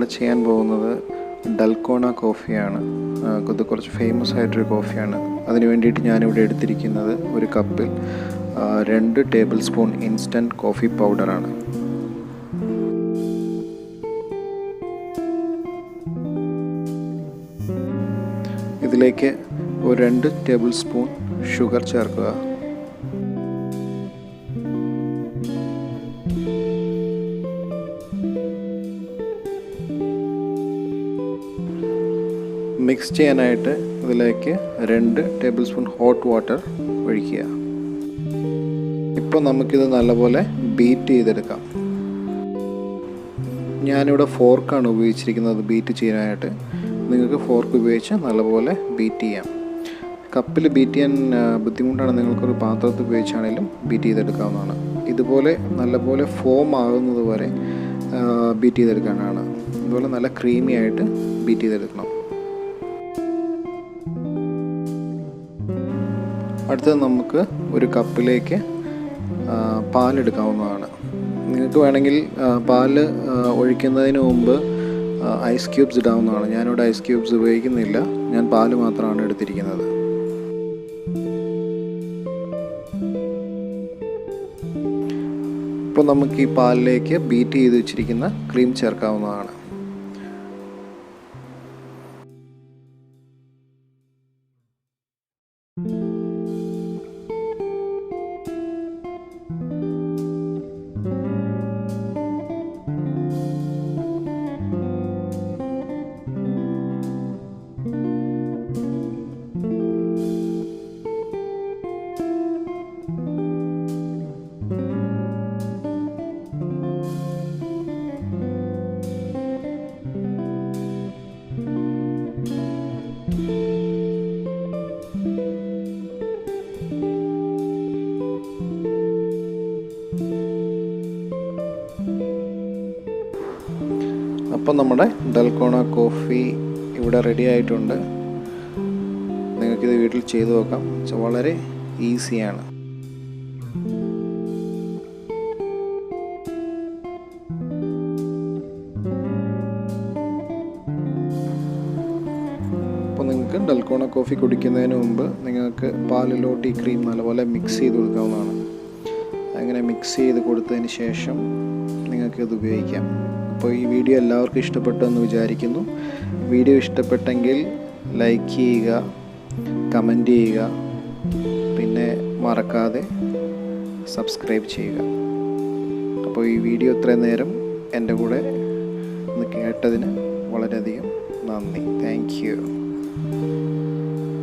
ഞാനിവിടെ ചെയ്യാൻ പോകുന്നത് ഡൽഗോണ കോഫിയാണ്. ഇത് കുറച്ച് ഫേമസ് ആയിട്ടൊരു കോഫിയാണ്. അതിന് വേണ്ടിയിട്ട് ഞാനിവിടെ എടുത്തിരിക്കുന്നത് ഒരു കപ്പിൽ 2 ടേബിൾ സ്പൂൺ ഇൻസ്റ്റൻറ്റ് കോഫി പൗഡറാണ്. ഇതിലേക്ക് ഒരു 2 ടേബിൾ സ്പൂൺ ഷുഗർ ചേർക്കുക. മിക്സ് ചെയ്യാനായിട്ട് ഇതിലേക്ക് 2 ടേബിൾ സ്പൂൺ ഹോട്ട് വാട്ടർ ഒഴിക്കുക. ഇപ്പോൾ നമുക്കിത് നല്ലപോലെ ബീറ്റ് ചെയ്തെടുക്കാം. ഞാനിവിടെ ഫോർക്കാണ് ഉപയോഗിച്ചിരിക്കുന്നത് ബീറ്റ് ചെയ്യാനായിട്ട്. നിങ്ങൾക്ക് ഫോർക്ക് ഉപയോഗിച്ച് നല്ലപോലെ ബീറ്റ് ചെയ്യാം. കപ്പിൽ ബീറ്റ് ചെയ്യാൻ ബുദ്ധിമുട്ടാണ്, നിങ്ങൾക്കൊരു പാത്രത്തിൽ ഉപയോഗിച്ചാണെങ്കിലും ബീറ്റ് ചെയ്തെടുക്കാവുന്നതാണ്. ഇതുപോലെ നല്ലപോലെ ഫോം ആകുന്നത് വരെ ബീറ്റ് ചെയ്തെടുക്കാനാണ്. ഇതുപോലെ നല്ല ക്രീമി ആയിട്ട് ബീറ്റ് ചെയ്തെടുക്കണം. അടുത്തത് നമുക്ക് ഒരു കപ്പിലേക്ക് പാലെടുക്കാവുന്നതാണ്. നിങ്ങൾക്ക് വേണമെങ്കിൽ പാല് ഒഴിക്കുന്നതിന് മുമ്പ് ഐസ് ക്യൂബ്സ് ഇടാവുന്നതാണ്. ഞാനിവിടെ ഐസ് ക്യൂബ്സ് ഉപയോഗിക്കുന്നില്ല, ഞാൻ പാല് മാത്രമാണ് എടുത്തിരിക്കുന്നത്. ഇപ്പോൾ നമുക്ക് ഈ പാലിലേക്ക് ബീറ്റ് ചെയ്ത് വെച്ചിരിക്കുന്ന ക്രീം ചേർക്കാവുന്നതാണ്. അപ്പം നമ്മുടെ ഡൽഗോണ കോഫി ഇവിടെ റെഡി ആയിട്ടുണ്ട്. നിങ്ങൾക്കിത് വീട്ടിൽ ചെയ്തു നോക്കാം. വളരെ ഈസിയാണ്. അപ്പോൾ നിങ്ങൾക്ക് ഡൽഗോണ കോഫി കുടിക്കുന്നതിന് മുമ്പ് നിങ്ങൾക്ക് പാലിലോട്ട് ഈ ക്രീം നല്ലപോലെ മിക്സ് ചെയ്ത് കൊടുക്കാവുന്നതാണ്. അങ്ങനെ മിക്സ് ചെയ്ത് കൊടുത്തതിന് ശേഷം നിങ്ങൾക്കിത് ഉപയോഗിക്കാം. അപ്പോൾ ഈ വീഡിയോ എല്ലാവർക്കും ഇഷ്ടപ്പെട്ടെന്ന് വിചാരിക്കുന്നു. വീഡിയോ ഇഷ്ടപ്പെട്ടെങ്കിൽ ലൈക്ക് ചെയ്യുക, കമൻറ്റ് ചെയ്യുക, പിന്നെ മറക്കാതെ സബ്സ്ക്രൈബ് ചെയ്യുക. അപ്പോൾ ഈ വീഡിയോ ഇത്രയും നേരം എൻ്റെ കൂടെ ഒന്ന് കേട്ടതിന് വളരെയധികം നന്ദി. Thank you.